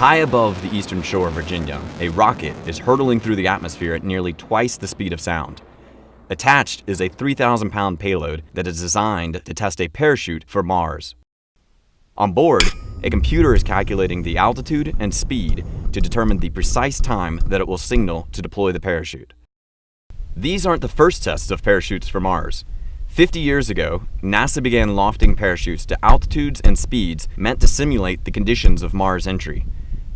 High above the eastern shore of Virginia, a rocket is hurtling through the atmosphere at nearly twice the speed of sound. Attached is a 3,000-pound payload that is designed to test a parachute for Mars. On board, a computer is calculating the altitude and speed to determine the precise time that it will signal to deploy the parachute. These aren't the first tests of parachutes for Mars. 50 years ago, NASA began lofting parachutes to altitudes and speeds meant to simulate the conditions of Mars entry.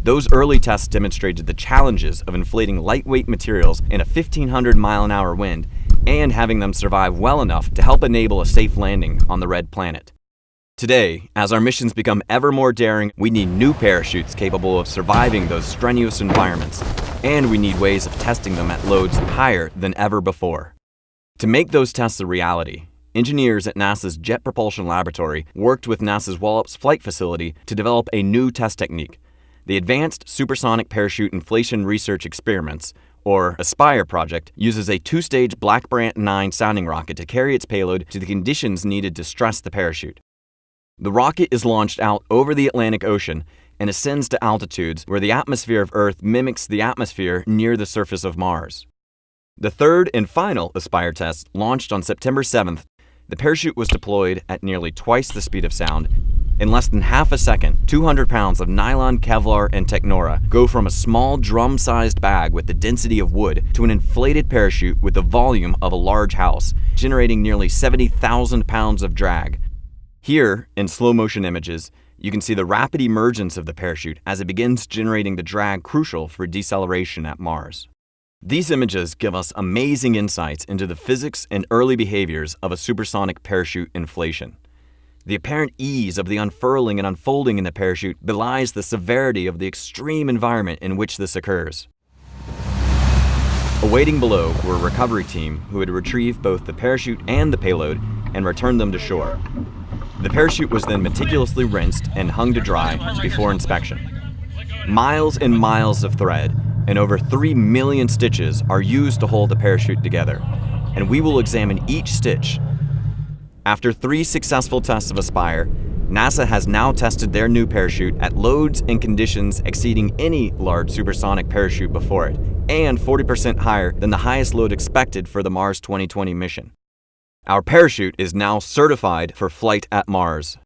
Those early tests demonstrated the challenges of inflating lightweight materials in a 1,500-mile-an-hour wind and having them survive well enough to help enable a safe landing on the red planet. Today, as our missions become ever more daring, we need new parachutes capable of surviving those strenuous environments, and we need ways of testing them at loads higher than ever before. To make those tests a reality, engineers at NASA's Jet Propulsion Laboratory worked with NASA's Wallops Flight Facility to develop a new test technique. The Advanced Supersonic Parachute Inflation Research Experiments, or ASPIRE project, uses a two-stage Black Brant 9 sounding rocket to carry its payload to the conditions needed to stress the parachute. The rocket is launched out over the Atlantic Ocean and ascends to altitudes where the atmosphere of Earth mimics the atmosphere near the surface of Mars. The third and final ASPIRE test launched on September 7th. The parachute was deployed at nearly twice the speed of sound. In less than half a second, 200 pounds of nylon, Kevlar, and Technora go from a small drum-sized bag with the density of wood to an inflated parachute with the volume of a large house, generating nearly 70,000 pounds of drag. Here, in slow-motion images, you can see the rapid emergence of the parachute as it begins generating the drag crucial for deceleration at Mars. These images give us amazing insights into the physics and early behaviors of a supersonic parachute inflation. The apparent ease of the unfurling and unfolding in the parachute belies the severity of the extreme environment in which this occurs. Awaiting below were a recovery team who had retrieved both the parachute and the payload and returned them to shore. The parachute was then meticulously rinsed and hung to dry before inspection. Miles and miles of thread and over 3 million stitches are used to hold the parachute together, and we will examine each stitch. After 3 successful tests of ASPIRE, NASA has now tested their new parachute at loads and conditions exceeding any large supersonic parachute before it, and 40% higher than the highest load expected for the Mars 2020 mission. Our parachute is now certified for flight at Mars.